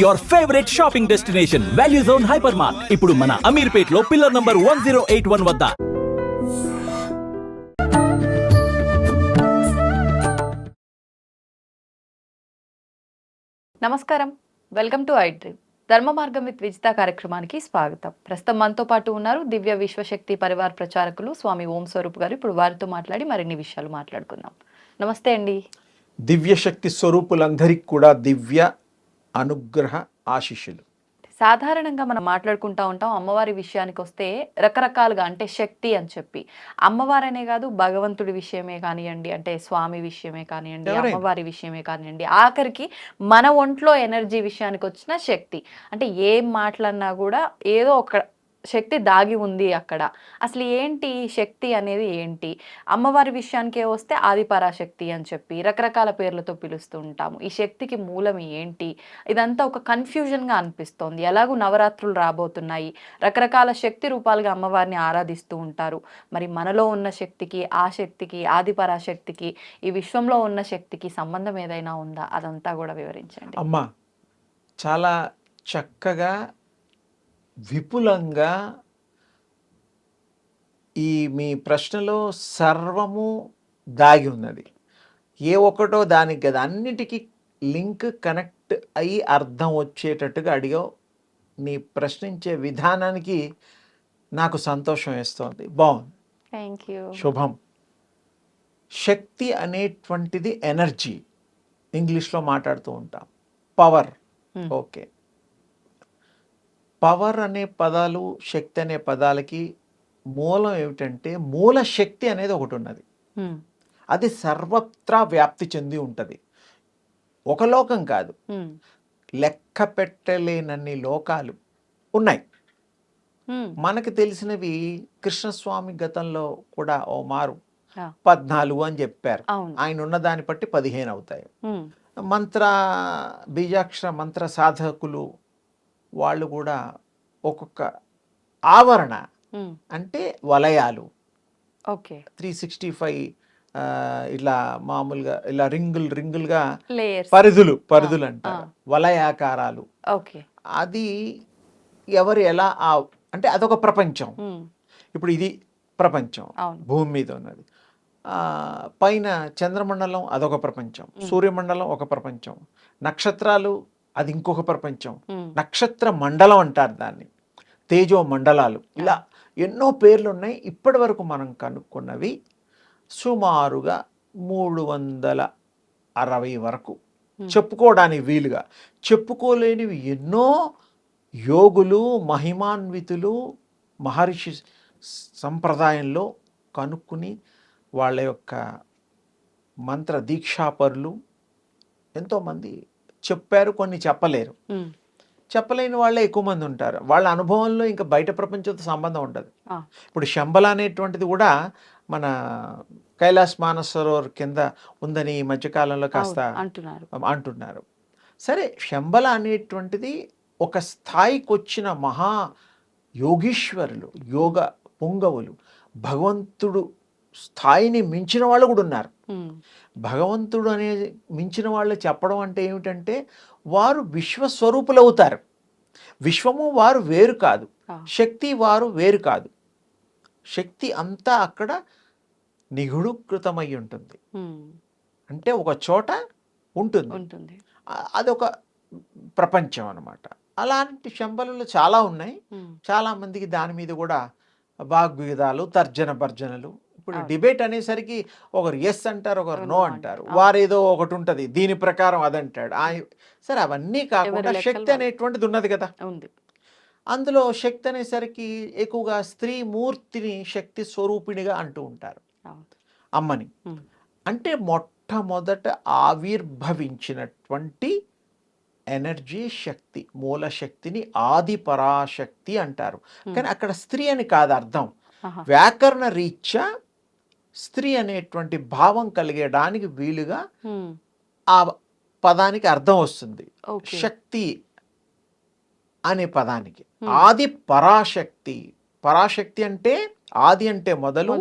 Your favourite shopping destination value zone hyper mart ఇప్పుడు మన అమీర్పేట్ లో పిల్లర్ నంబర్ 1081 వద్ద. నమస్కారం, వెల్కమ్ టు ఐ డ్రీమ్. ధర్మ మార్గం విత్ విజిత కార్యక్రమానికి స్వాగతం. ప్రస్తుతం మనతో పాటు ఉన్నారు దివ్య విశ్వశక్తి పరివార్ ప్రచారకులు స్వామి ఓం స్వరూప్ గారు. ఇప్పుడు వారితో మాట్లాడి మరిన్ని విషయాలు మాట్లాడుకుందాం. నమస్తే అండి. దివ్యశక్తి స్వరూపులందరికీ కూడా దివ్య అనుగ్రహ ఆశీస్సులు. సాధారణంగా మనం మాట్లాడుకుంటా ఉంటాం, అమ్మవారి విషయానికి వస్తే రకరకాలుగా, అంటే శక్తి అని చెప్పి అమ్మవారనే కాదు, భగవంతుడి విషయమే కానివ్వండి, అంటే స్వామి విషయమే కానివ్వండి, అమ్మవారి విషయమే కానివ్వండి, ఆఖరికి మన ఒంట్లో ఎనర్జీ విషయానికి వచ్చిన శక్తి, అంటే ఏం మాట్లాడినా కూడా ఏదో ఒక శక్తి దాగి ఉంది అక్కడ. అసలు ఏంటి శక్తి అనేది ఏంటి? అమ్మవారి విషయానికే వస్తే ఆదిపరాశక్తి అని చెప్పి రకరకాల పేర్లతో పిలుస్తూ ఉంటాము. ఈ శక్తికి మూలం ఏంటి? ఇదంతా ఒక కన్ఫ్యూజన్గా అనిపిస్తోంది. ఎలాగూ నవరాత్రులు రాబోతున్నాయి, రకరకాల శక్తి రూపాలుగా అమ్మవారిని ఆరాధిస్తూ ఉంటారు. మరి మనలో ఉన్న శక్తికి, ఆ శక్తికి, ఆదిపరాశక్తికి, ఈ విశ్వంలో ఉన్న శక్తికి సంబంధం ఏదైనా ఉందా? అదంతా కూడా వివరించండి. అమ్మా, చాలా చక్కగా విపులంగా ఈ మీ ప్రశ్నలో సర్వము దాగి ఉన్నది. ఏ ఒక్కటో దానికి కదా, అన్నిటికీ లింక్ కనెక్ట్ అయ్యి అర్థం వచ్చేటట్టుగా అడిగావు. నీ ప్రశ్నించే విధానానికి నాకు సంతోషం వేస్తోంది. బాగుంది, థ్యాంక్ యూ. శుభం. శక్తి అనేటువంటిది ఎనర్జీ, ఇంగ్లీష్లో మాట్లాడుతూ ఉంటాం, పవర్. ఓకే, పవర్ అనే పదాలు, శక్తి అనే పదాలకి మూలం ఏమిటంటే, మూల శక్తి అనేది ఒకటి ఉన్నది. అది సర్వత్రా వ్యాప్తి చెంది ఉంటుంది. ఒక లోకం కాదు, లెక్క పెట్టలేనన్ని లోకాలు ఉన్నాయి. మనకు తెలిసినవి కృష్ణస్వామి గతంలో కూడా ఓ మారు 14 అని చెప్పారు. ఆయన ఉన్న దాన్ని బట్టి 15 అవుతాయి. మంత్ర బీజాక్షర మంత్ర సాధకులు వాళ్ళు కూడా ఒక్కొక్క ఆవరణ, అంటే వలయాలు, 365 ఇలా మామూలుగా ఇలా రింగులుగా పరిధులు అంటారు, వలయాకారాలు. అది ఎవరు ఎలా అంటే అదొక ప్రపంచం. ఇప్పుడు ఇది ప్రపంచం భూమి మీద ఉన్నది. పైన చంద్రమండలం అదొక ప్రపంచం, సూర్యమండలం ఒక ప్రపంచం, నక్షత్రాలు అది ఇంకొక ప్రపంచం, నక్షత్ర మండలం అంటారు దాన్ని, తేజో మండలాలు, ఇలా ఎన్నో పేర్లు ఉన్నాయి. ఇప్పటి వరకు మనం కనుక్కున్నవి సుమారుగా 360 వరకు చెప్పుకోవడానికి వీలుగా. చెప్పుకోలేనివి ఎన్నో యోగులు, మహిమాన్వితులు, మహర్షి సంప్రదాయంలో కనుక్కుని వాళ్ళ యొక్క మంత్ర దీక్షాపరులు ఎంతోమంది చెప్పారు. కొన్ని చెప్పలేరు, చెప్పలేని వాళ్ళే ఎక్కువ మంది ఉంటారు. వాళ్ళ అనుభవంలో ఇంకా బయట ప్రపంచంతో సంబంధం ఉండదు. ఇప్పుడు శంబల అనేటువంటిది కూడా మన కైలాస్ మానసరోవర్ కింద ఉందని ఈ మధ్యకాలంలో కాస్త అంటున్నారు. సరే, శంబల అనేటువంటిది ఒక స్థాయికి వచ్చిన మహా యోగీశ్వరులు, యోగ పుంగవులు, భగవంతుడు స్థాయిని మించిన వాళ్ళు కూడా ఉన్నారు. భగవంతుడు అనే మించిన వాళ్ళు చెప్పడం అంటే ఏమిటంటే, వారు విశ్వస్వరూపులు అవుతారు. విశ్వము వారు వేరు కాదు, శక్తి వారు వేరు కాదు. శక్తి అంతా అక్కడ నిగుడీకృతమై ఉంటుంది, అంటే ఒక చోట ఉంటుంది. అదొక ప్రపంచం అన్నమాట. అలాంటి శంబలు చాలా ఉన్నాయి. చాలా మందికి దాని మీద కూడా వాగ్వివాదాలు, తర్జన భర్జనలు. ఇప్పుడు డిబేట్ అనేసరికి ఒకరు ఎస్ అంటారు, ఒకరు నో అంటారు. వారేదో ఒకటి ఉంటుంది, దీని ప్రకారం అదంటాడు. సరే, అవన్నీ కాకుండా శక్తి అనేటువంటిది ఉన్నది కదా. అందులో శక్తి అనేసరికి ఎక్కువగా స్త్రీ మూర్తిని శక్తి స్వరూపిణిగా అంటూ ఉంటారు, అమ్మని. అంటే మొట్టమొదట ఆవిర్భవించినటువంటి ఎనర్జీ శక్తి, మూల శక్తిని ఆది పరాశక్తి అంటారు. కానీ అక్కడ స్త్రీ అని కాదు అర్థం. వ్యాకరణ రీత్యా స్త్రీ అనేటువంటి భావం కలిగేయడానికి వీలుగా ఆ పదానికి అర్థం వస్తుంది. శక్తి అనే పదానికి ఆది పరాశక్తి. పరాశక్తి అంటే ఆది అంటే మొదలు,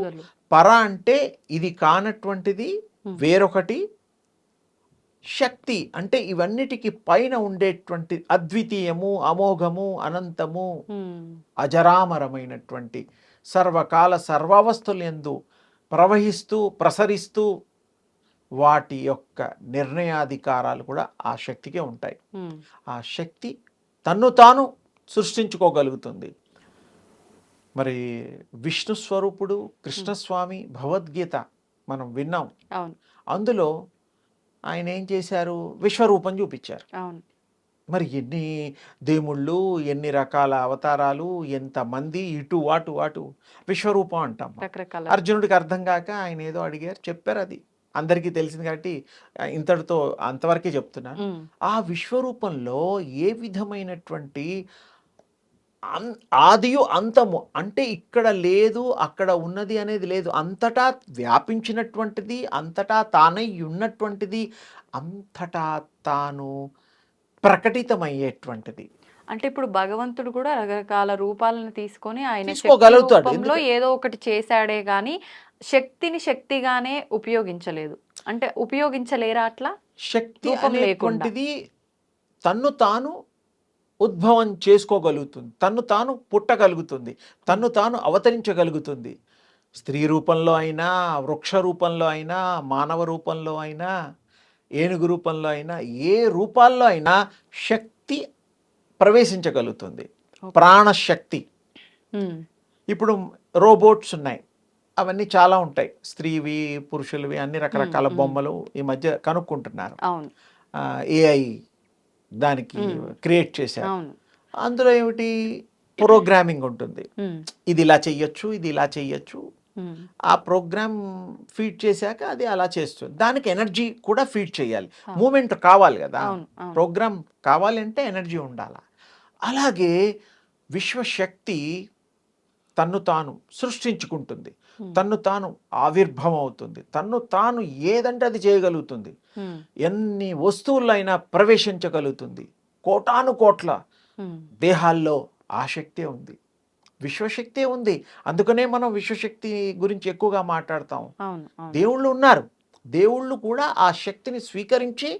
పర అంటే ఇది కానటువంటిది వేరొకటి, శక్తి అంటే ఇవన్నిటికి పైన ఉండేటువంటి అద్వితీయము, అమోఘము, అనంతము, అజరామరమైనటువంటి సర్వకాల సర్వావస్థలందు ప్రవహిస్తూ ప్రసరిస్తూ వాటి యొక్క నిర్ణయాధికారాలు కూడా ఆ శక్తికే ఉంటాయి. ఆ శక్తి తన్ను తాను సృష్టించుకోగలుగుతుంది. మరి విష్ణు స్వరూపుడు కృష్ణస్వామి భగవద్గీత మనం విన్నాం. అందులో ఆయన ఏం చేశారు? విశ్వరూపం చూపించారు. మరి ఎన్ని దేవుళ్ళు, ఎన్ని రకాల అవతారాలు, ఎంతమంది, ఇటు అటు అటు విశ్వరూపం అంటాం. అర్జునుడికి అర్థం కాక ఆయన ఏదో అడిగారు, చెప్పారు. అది అందరికీ తెలిసింది కాబట్టి ఇంతటితో అంతవరకే చెప్తున్నాను. ఆ విశ్వరూపంలో ఏ విధమైనటువంటి ఆదియు అంతము అంటే ఇక్కడ లేదు అక్కడ ఉన్నది అనేది లేదు, అంతటా వ్యాపించినటువంటిది, అంతటా తానై ఉన్నటువంటిది, అంతటా తాను ప్రకటితమయ్యేటువంటిది. అంటే ఇప్పుడు భగవంతుడు కూడా రకరకాల రూపాలను తీసుకొని ఆయన తీసుకోగలుగుతాడు. ఏదో ఒకటి చేశాడే గాని శక్తిని శక్తిగానే ఉపయోగించలేదు. అంటే ఉపయోగించలేరా అట్లా? శక్తి అనేటువంటిది తన్ను తాను ఉద్భవం చేసుకోగలుగుతుంది, తన్ను తాను పుట్టగలుగుతుంది, తన్ను తాను అవతరించగలుగుతుంది. స్త్రీ రూపంలో అయినా, వృక్ష రూపంలో అయినా, మానవ రూపంలో అయినా, ఏనుగు రూపంలో అయినా, ఏ రూపాల్లో అయినా శక్తి ప్రవేశించగలుగుతుంది. ప్రాణశక్తి. ఇప్పుడు రోబోట్స్ ఉన్నాయి, అవన్నీ చాలా ఉంటాయి, స్త్రీవి పురుషులవి అన్ని రకరకాల బొమ్మలు ఈ మధ్య కనుక్కుంటున్నారు. ఏఐ దానికి క్రియేట్ చేశారు. అందులో ఏమిటి, ప్రోగ్రామింగ్ ఉంటుంది. ఇది ఇలా చెయ్యొచ్చు, ఇది ఇలా చెయ్యొచ్చు. ఆ ప్రోగ్రామ్ ఫీడ్ చేశాక అది అలా చేస్తుంది. దానికి ఎనర్జీ కూడా ఫీడ్ చేయాలి, మూమెంట్ కావాలి కదా. ప్రోగ్రామ్ కావాలంటే ఎనర్జీ ఉండాలి. అలాగే విశ్వశక్తి తన్ను తాను సృష్టించుకుంటుంది, తన్ను తాను ఆవిర్భవం అవుతుంది, తన్ను తాను ఏదంటే అది చేయగలుగుతుంది. ఎన్ని వస్తువులైనా ప్రవేశించగలుగుతుంది. కోటాను కోట్ల దేహాల్లో ఆ శక్తే ఉంది, విశ్వశక్తే ఉంది. అందుకనే మనం విశ్వశక్తి గురించి ఎక్కువగా మాట్లాడతాం. దేవుళ్ళు ఉన్నారు, దేవుళ్ళు కూడా ఆ శక్తిని స్వీకరించి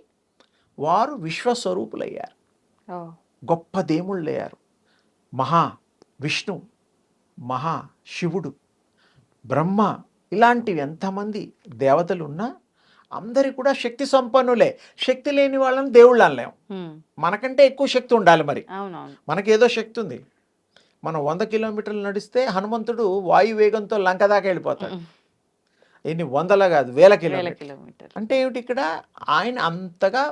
వారు విశ్వస్వరూపులయ్యారు, గొప్ప దేవుళ్ళయ్యారు. మహా విష్ణు, మహా శివుడు, బ్రహ్మ, ఇలాంటివి ఎంతమంది దేవతలు ఉన్నా అందరి కూడా శక్తి సంపన్నులే. శక్తి లేని వాళ్ళని దేవుళ్ళు అనలేం. మనకంటే ఎక్కువ శక్తి ఉండాలి. మరి మనకేదో శక్తి ఉంది. మనం 100 కిలోమీటర్లు నడిస్తే హనుమంతుడు వాయువేగంతో లంక దాకా వెళ్ళిపోతాడు. ఎన్ని వందల కాదు, వేల కిలోమీటర్లు. అంటే ఏమిటి, ఇక్కడ ఆయన అంతగా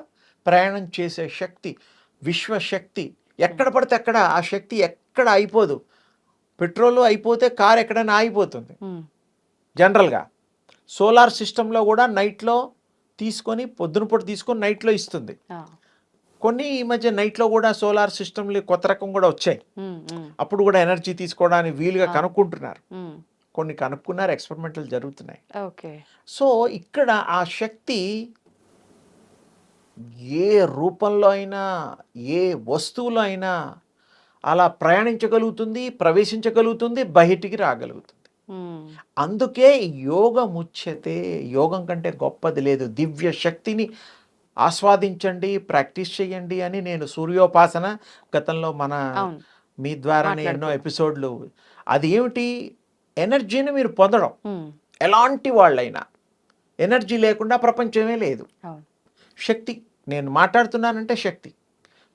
ప్రయాణం చేసే శక్తి, విశ్వశక్తి. ఎక్కడ పడితే అక్కడ ఆ శక్తి ఎక్కడ అయిపోదు. పెట్రోల్ అయిపోతే కార్ ఎక్కడైనా ఆగిపోతుంది జనరల్గా. సోలార్ సిస్టంలో కూడా నైట్లో తీసుకొని, పొద్దున పూట తీసుకొని నైట్లో ఇస్తుంది. కొన్ని ఈ మధ్య నైట్లో కూడా సోలార్ సిస్టమ్లు కొత్త రకం కూడా వచ్చాయి. అప్పుడు కూడా ఎనర్జీ తీసుకోవడానికి వీలుగా కనుక్కుంటున్నారు. కొన్ని కనుక్కున్నారు, ఎక్స్పెరిమెంట్లు జరుగుతున్నాయి. సో ఇక్కడ ఆ శక్తి ఏ రూపంలో అయినా, ఏ వస్తువులో అయినా అలా ప్రయాణించగలుగుతుంది, ప్రవేశించగలుగుతుంది, బయటికి రాగలుగుతుంది. అందుకే యోగముచ్యతే, యోగం కంటే గొప్పది లేదు. దివ్య శక్తిని ఆస్వాదించండి, ప్రాక్టీస్ చేయండి అని నేను సూర్యోపాసన గతంలో మీ ద్వారానే ఎన్నో ఎపిసోడ్లు. అది ఏమిటి, ఎనర్జీని మీరు పొందడం. ఎలాంటి వాళ్ళైనా ఎనర్జీ లేకుండా ప్రపంచమే లేదు. శక్తి, నేను మాట్లాడుతున్నానంటే శక్తి,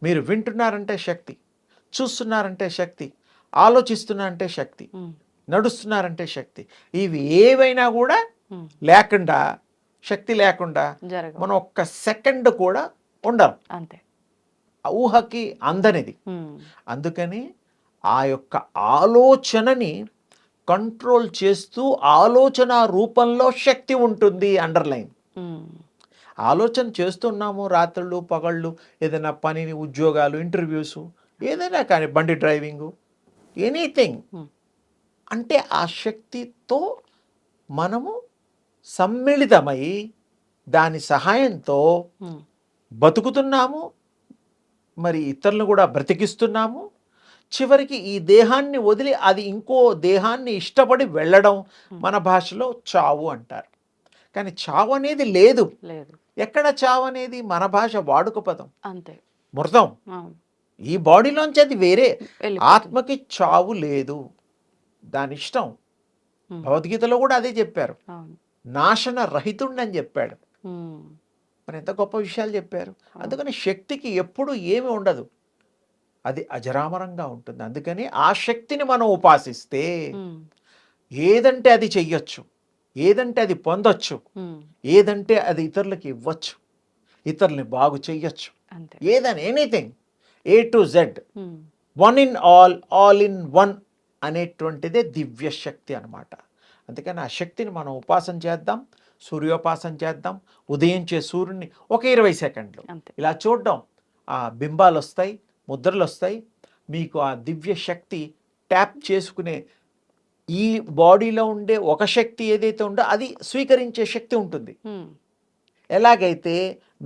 మీరు వింటున్నారంటే శక్తి, చూస్తున్నారంటే శక్తి, ఆలోచిస్తున్నారంటే శక్తి, నడుస్తున్నారంటే శక్తి. ఇవి ఏవైనా కూడా లేకుండా, శక్తి లేకుండా మనం ఒక్క సెకండ్ కూడా ఉండం. అంతే, ఊహకి అందనిది. అందుకని ఆ యొక్క ఆలోచనని కంట్రోల్ చేస్తూ, ఆలోచన రూపంలో శక్తి ఉంటుంది. అండర్లైన్. ఆలోచన చేస్తున్నాము రాత్రులు పగళ్ళు, ఏదైనా పనిని, ఉద్యోగాలు, ఇంటర్వ్యూస్, ఏదైనా కానీ, బండి డ్రైవింగు, ఎనీథింగ్. అంటే ఆ శక్తితో మనము సమ్మిళితమై దాని సహాయంతో బతుకుతున్నాము, మరి ఇతరులను కూడా బ్రతికిస్తున్నాము. చివరికి ఈ దేహాన్ని వదిలి అది ఇంకో దేహాన్ని ఇష్టపడి వెళ్ళడం మన భాషలో చావు అంటారు. కానీ చావు అనేది లేదు. ఎక్కడ చావు అనేది మన భాష వాడుక పదం, అంతే. మృతం. అవును. ఈ బాడీలోంచి అది వేరే. వెళ్ళిపోతుంది. ఆత్మకి చావు లేదు, దాని ఇష్టం. ఉమ్. భగవద్గీతలో కూడా అదే చెప్పారు, అవును. నాశన రహితుండని చెప్పాడు. ఉమ్. మరి ఎంత గొప్ప విషయాలు చెప్పారు. అందుకని శక్తికి ఎప్పుడు ఏమి ఉండదు, అది అజరామరంగా ఉంటుంది. అందుకని ఆ శక్తిని మనం ఉపాసిస్తే ఉమ్. ఏదంటే అది చెయ్యొచ్చు, ఏదంటే అది పొందొచ్చు, ఉమ్. ఏదంటే అది ఇతరులకి ఇవ్వచ్చు, ఇతరుల్ని బాగు చెయ్యొచ్చు. అంతే. ఏదని anything, A to Z, um. One in all in one అనేటువంటిదే దివ్య శక్తి అన్నమాట. అందుకని ఆ శక్తిని మనం ఉపాసన చేద్దాం, సూర్యోపాసన చేద్దాం. ఉదయించే సూర్యుడిని ఒక 20 సెకండ్లు అంతే. ఇలా చూడడం, ఆ బింబాలు వస్తాయి, ముద్రలు వస్తాయి. మీకు ఆ దివ్య శక్తి ట్యాప్ చేసుకునే, ఈ బాడీలో ఉండే ఒక శక్తి ఏదైతే ఉందో అది స్వీకరించే శక్తి ఉంటుంది. ఉమ్. ఎలాగైతే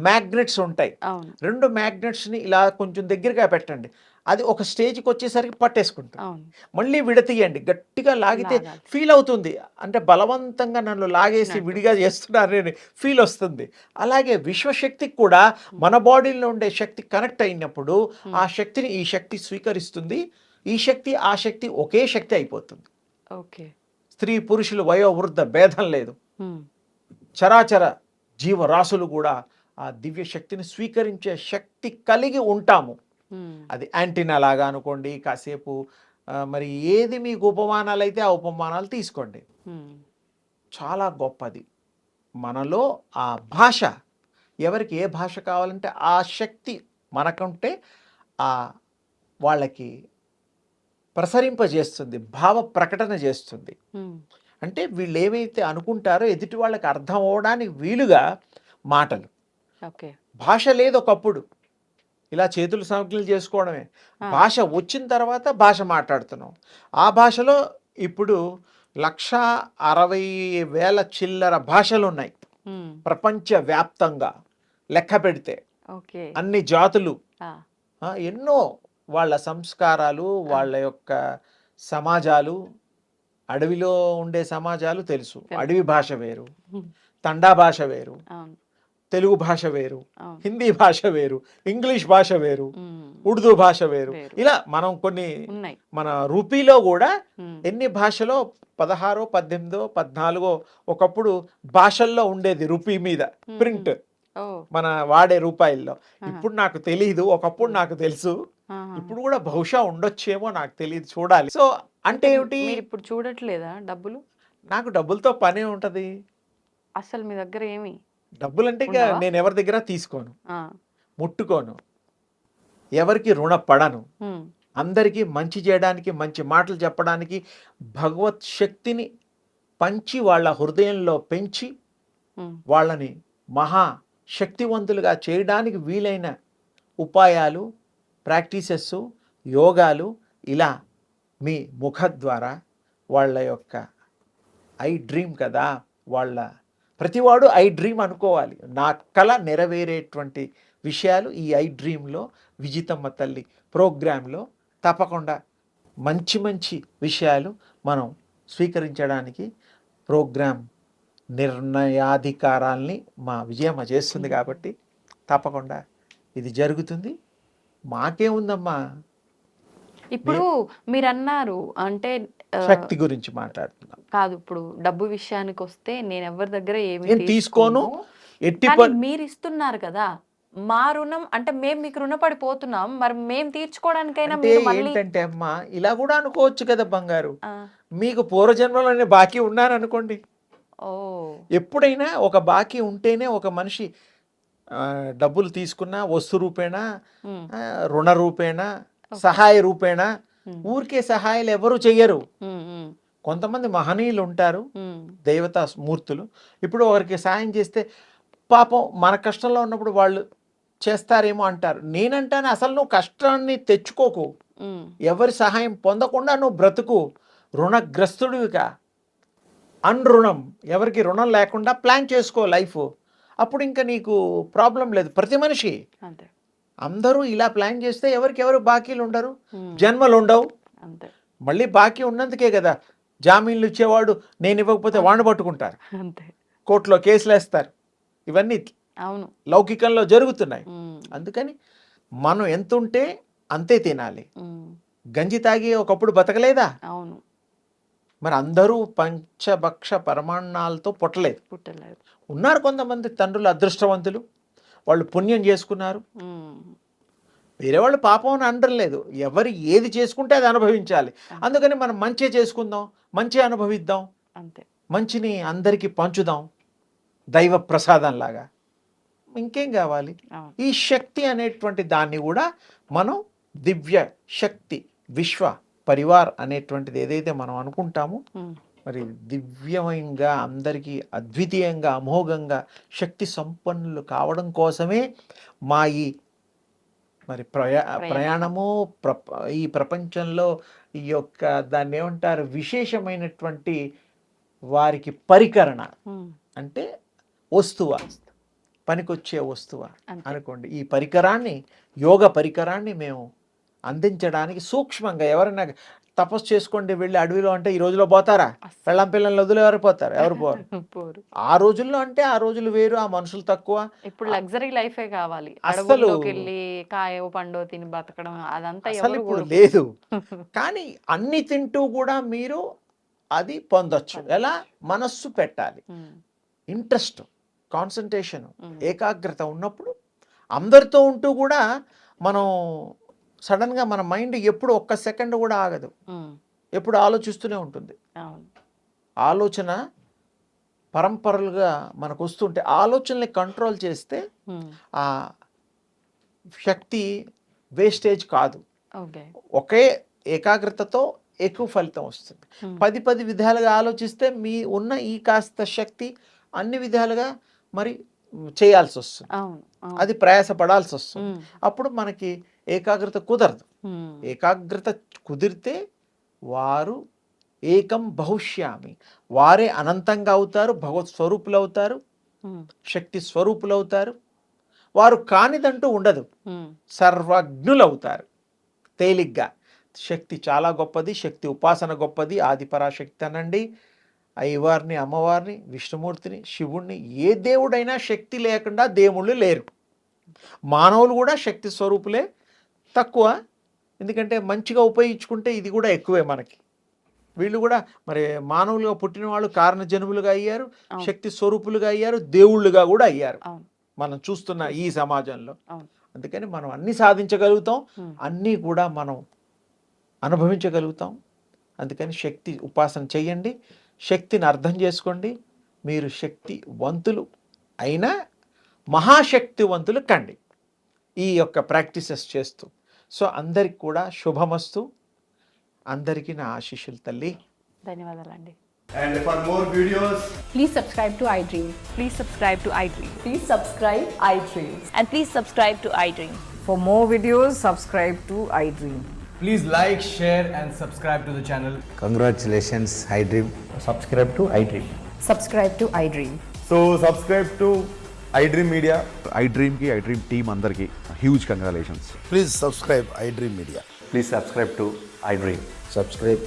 మ్యాగ్నెట్స్ ఉంటాయి, అవును. 2 మ్యాగ్నెట్స్ని ఇలా కొంచెం దగ్గరగా పెట్టండి, అది ఒక స్టేజ్కి వచ్చేసరికి పట్టేసుకుంటుంది. అవును. మళ్ళీ విడతీయండి, గట్టిగా లాగితే లాగాలి. ఫీల్ అవుతుంది, అంటే బలవంతంగా నన్ను లాగేసి వచ్చినట్టు. విడిగా చేస్తున్నారని ఫీల్ వస్తుంది. అలాగే విశ్వశక్తికి కూడా మన బాడీలో ఉండే శక్తి కనెక్ట్ అయినప్పుడు ఆ శక్తిని ఈ శక్తి స్వీకరిస్తుంది. ఈ శక్తి ఆ శక్తి ఒకే శక్తి అయిపోతుంది. ఓకే. స్త్రీ పురుషులు వయో వృద్ధ భేదం లేదు, ఉమ్. చరాచర జీవరాశులు కూడా ఆ దివ్య శక్తిని స్వీకరించే శక్తి కలిగి ఉంటాము. ఉమ్. అది యాంటీనా లాగా అనుకోండి, కాసేపు మరి ఏది మీకు ఉపమానాలు అయితే ఆ ఉపమానాలు తీసుకోండి. ఉమ్. చాలా గొప్పది మనలో ఆ భాష. ఎవరికి ఏ భాష కావాలంటే ఆ శక్తి మనకుంటే ఆ వాళ్ళకి ప్రసరింపజేస్తుంది, భావ ప్రకటన చేస్తుంది. ఉమ్. అంటే వీళ్ళు ఏవైతే అనుకుంటారో ఎదుటి వాళ్ళకి అర్థం అవడానికి వీలుగా మాటలు. ఓకే. భాష లేదు ఒకప్పుడు, ఇలా చేతులు సంజ్ఞలు చేసుకోవడమే. భాష వచ్చిన తర్వాత భాష మాట్లాడుతున్నాం. ఆ భాషలో ఇప్పుడు 1,60,000 చిల్లర భాషలు ఉన్నాయి ఉమ్. ప్రపంచవ్యాప్తంగా లెక్క పెడితే. ఓకే. అన్ని జాతులు, ఆ. ఎన్నో వాళ్ళ సంస్కారాలు, వాళ్ళ యొక్క సమాజాలు. అడవిలో ఉండే సమాజాలు తెలుసు, అడవి భాష వేరు, ఉమ్. తండా భాష వేరు, అవును. తెలుగు భాష వేరు, అవును. హిందీ భాష వేరు, ఇంగ్లీష్ భాష వేరు, ఉమ్. ఉర్దూ భాష వేరు. వేరు. ఇలా మనం కొన్ని ఉన్నాయి. మన రూపీలో కూడా ఉమ్. ఎన్ని భాషలో 16, 18, 14 ఒకప్పుడు భాషల్లో ఉండేది రూపీ మీద ప్రింట్, ఓ. మన వాడే రూపాయల్లో. ఇప్పుడు నాకు తెలియదు, ఒకప్పుడు నాకు తెలుసు, ఆహా. ఇప్పుడు కూడా బహుశా ఉండొచ్చేమో, నాకు తెలియదు, చూడాలి. సో అంటే ఏమిటి, మీరు ఇప్పుడు చూడట్లేదా డబ్బులు? నాకు డబ్బులతో పనే ఉంటది. అసలు మీ దగ్గర ఏమి డబ్బులు అంటే ఇక ఉండవా? నేను ఎవరి దగ్గర తీసుకోను, ఆ. ముట్టుకోను, ఎవరికి రుణపడను. ఉమ్. అందరికీ మంచి చేయడానికి, మంచి మాటలు చెప్పడానికి, భగవత్ శక్తిని పంచి వాళ్ళ హృదయంలో పెంచి ఉమ్. వాళ్ళని మహా శక్తివంతులుగా చేయడానికి వీలైన ఉపాయాలు, ప్రాక్టీసెస్, యోగాలు, ఇలా మీ ముఖ ద్వారా వాళ్ళ యొక్క ఐ డ్రీమ్ కదా, వాళ్ళ ప్రతివాడు ఐ డ్రీమ్ అనుకోవాలి. నా కళ నెరవేరేటువంటి విషయాలు ఈ ఐ డ్రీమ్లో, విజితమ్మ తల్లి ప్రోగ్రాంలో తప్పకుండా మంచి మంచి విషయాలు మనం స్వీకరించడానికి ప్రోగ్రాం నిర్ణయాధికారాల్ని మా విజయమ్మ చేస్తుంది. కాబట్టి తప్పకుండా ఇది జరుగుతుంది. మాకేముందమ్మా, ఇప్పుడు మీరు అన్నారు అంటే శక్తి గురించి మాట్లాడుతున్నాం. కాదు, ఇప్పుడు డబ్బు విషయానికి వస్తే నేను ఎవరి దగ్గర ఏమి నేను తీసుకోను, ఎట్టి కానీ మీరు ఇస్తున్నారు కదా, మా రుణం అంటే మేము మీకు రుణపడిపోతున్నాం, మరి మేము తీర్చుకోవడానికైనా అంటే మీరు మళ్ళీ ఏంటంటే అమ్మా, ఇలా కూడా అనుకోవచ్చు కదా బంగారు, ఆ. మీకు పూర్వజన్మలోనే బాకీ ఉన్నారనుకోండి. ఓ. ఎప్పుడైనా ఒక బాకీ ఉంటేనే ఒక మనిషి డబ్బులు తీసుకున్నా, వస్తు రూపేణా, ఉమ్. రుణ రూపేణా, సహాయ రూపేణా. ఊరికే సహాయాలు ఎవరు చెయ్యరు. ఉమ్. ఉమ్. కొంతమంది మహనీయులు ఉంటారు, ఉమ్. దేవతా మూర్తులు. ఇప్పుడు ఒకరికి సాయం చేస్తే పాపం మన కష్టంలో ఉన్నప్పుడు వాళ్ళు చేస్తారేమో అంటారు. నేనంటాను అసలు నువ్వు కష్టాన్ని తెచ్చుకోకు, ఉమ్. ఎవరి సహాయం పొందకుండా నువ్వు బ్రతుకు, రుణగ్రస్తుడివిగా. రుణం, ఎవరికి రుణం లేకుండా ప్లాన్ చేసుకో లైఫ్, అప్పుడు ఇంకా నీకు ప్రాబ్లం లేదు. ప్రతి మనిషి అంతే. అందరూ ఇలా ప్లాన్ చేస్తే ఎవరికెవరు బాకీలు ఉండరు, ఉమ్. జన్మలు ఉండవు. అంతే. మళ్ళీ బాకీ ఉన్నందుకే కదా జామీన్లు ఇచ్చేవాడు నేను ఇవ్వకపోతే వాడిని పట్టుకుంటారు, అంతే. కోర్టులో కేసులు వేస్తారు. ఇవన్నీ అవును. లౌకికంలో జరుగుతున్నాయి. ఉమ్, అందుకని మనం ఎంత ఉంటే అంతే తినాలి. ఉమ్, గంజి తాగి ఒకప్పుడు బతకలేదా? అవును. మరి అందరూ పంచభక్ష పరమాన్నాలతో పుట్టలేదు. పుట్టలేదు. ఉన్నారు కొంతమంది తండ్రులు అదృష్టవంతులు, వాళ్ళు పుణ్యం చేసుకున్నారు. ఉమ్, వేరే వాళ్ళు పాపం అని అనడం లేదు, ఎవరు ఏది చేసుకుంటే అది అనుభవించాలి. అందుకని మనం మంచి చేసుకుందాం, మంచి అనుభవిద్దాం, అంతే. మంచిని అందరికీ పంచుదాం దైవ ప్రసాదంలాగా. ఇంకేం కావాలి? అవును. ఈ శక్తి అనేటువంటి దాన్ని కూడా మనం దివ్య శక్తి విశ్వ పరివార్ అనేటువంటిది ఏదైతే మనం అనుకుంటామో, ఉమ్, మరి దివ్యమయంగా అందరికీ అద్వితీయంగా అమోఘంగా శక్తి సంపన్నులు కావడం కోసమే మా ఈ మరి ప్రయాణము ఈ ప్రపంచంలో ఈ యొక్క దాన్ని ఏమంటారు విశేషమైనటువంటి వారికి పరికరణ ఉమ్, అంటే వస్తువ, పనికొచ్చే వస్తువ అంతే. అనుకోండి. ఈ పరికరాన్ని యోగ పరికరాన్ని మేము అందించడానికి సూక్ష్మంగా ఎవరైనా తపస్సు చేసుకోండి వెళ్ళి అడవిలో అంటే ఈ రోజులో పోతారా? పెళ్ళం పిల్లలు వదిలి ఎవరు పోతారు? ఎవరు పోరు. పోరు. ఆ రోజుల్లో అంటే ఆ రోజులు వేరు, ఆ మనుషులు తక్కువ. ఇప్పుడు లగ్జరీ లైఫే కావాలి. అస్సలు అడవుల్లోకి వెళ్ళి కాయో పండో తిని బతకడం అదంతా అసలు ఎవరు ఇప్పుడు కోరుకోరు. లేదు. కానీ అన్ని తింటూ కూడా మీరు అది పొందొచ్చు. ఎలా? మనస్సు పెట్టాలి, ఉమ్, ఇంట్రెస్ట్, కాన్సన్ట్రేషన్, ఉమ్, ఏకాగ్రత ఉన్నప్పుడు అందరితో ఉంటూ కూడా మనం సడన్గా మన మైండ్ ఎప్పుడు ఒక్క సెకండ్ కూడా ఆగదు, ఉమ్, ఎప్పుడు ఆలోచిస్తూనే ఉంటుంది. అవును. ఆలోచన పరంపరలుగా మనకు వస్తుంటే ఆలోచనని కంట్రోల్ చేస్తే ఉమ్, ఆ శక్తి వేస్టేజ్ కాదు. ఓకే. ఒకే ఏకాగ్రతతో ఎక్కువ ఫలితం వస్తుంది. ఉమ్, 10 విధాలుగా ఆలోచిస్తే మీ ఉన్న ఈ కాస్త శక్తి అన్ని విధాలుగా మరి చేయాల్సి వస్తుంది, అవును. అవును. అది ప్రయాసపడాల్సి వస్తుంది. ఉమ్, అప్పుడు మనకి ఏకాగ్రత కుదరదు. ఉమ్, ఏకాగ్రత కుదిరితే వారు ఏకం బహుష్యామి, వారే అనంతంగా అవుతారు, భగవత్ స్వరూపులు అవుతారు, ఉమ్, శక్తి స్వరూపులు అవుతారు. వారు కానిదంటూ ఉండదు, ఉమ్, సర్వజ్ఞులు అవుతారు తేలిగ్గా. శక్తి చాలా గొప్పది, శక్తి ఉపాసన గొప్పది. ఆదిపరాశక్తి అనండి, అయ్యవారిని, అమ్మవారిని, విష్ణుమూర్తిని, శివుణ్ణి, ఏ దేవుడైనా శక్తి లేకుండా దేవుళ్ళు లేరు. మానవులు కూడా శక్తి స్వరూపులే, తక్కువ. ఎందుకంటే మంచిగా ఉపయోగించుకుంటే ఇది కూడా ఎక్కువే మనకి. వీళ్ళు కూడా మరి మానవులుగా పుట్టిన వాళ్ళు కారణజన్ములుగా అయ్యారు, అవును. శక్తి స్వరూపులుగా అయ్యారు, దేవుళ్ళుగా కూడా అయ్యారు అవును. మనం చూస్తున్న ఈ సమాజంలో. అవును. అందుకని మనం అన్నీ సాధించగలుగుతాం, ఉమ్, అన్నీ కూడా మనం అనుభవించగలుగుతాం. అందుకని శక్తి ఉపాసన చెయ్యండి, శక్తిని అర్థం చేసుకోండి. మీరు శక్తివంతులు అయినా మహాశక్తివంతులు కండి ఈ యొక్క ప్రాక్టీసెస్ చేస్తూ. సో అందరికి కూడా శుభమస్తు. అందరికీ నా ఆశీస్సులు తల్లి. ధన్యవాదాలండి. And for more videos, Please subscribe to iDream. Please subscribe to iDream. Please subscribe iDream. And please subscribe to iDream. For more videos, subscribe to iDream. Please like, share, and subscribe to the channel. Congratulations, iDream. subscribe to iDream. Subscribe to iDream. so subscribe to iDream Media. iDream ki iDream team andarki huge congratulations. Please subscribe iDream Media. Please subscribe to iDream. Subscribe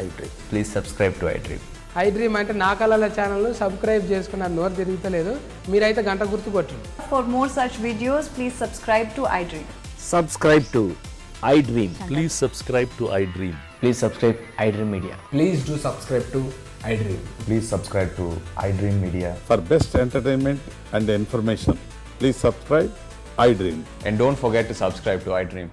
iDream. Please subscribe to iDream. iDream అంటే నా కళల channel subscribe చేసుకున్న నోరు తిరుగుతలేదు, మీరైతే గంట గుర్తు కొట్టండి. For more such videos, please subscribe to iDream. Subscribe to iDream. Please subscribe to iDream. Please subscribe iDream Media. Please do subscribe to iDream. Please subscribe to iDream Media. For best entertainment and information, please subscribe iDream. And don't forget to subscribe to iDream.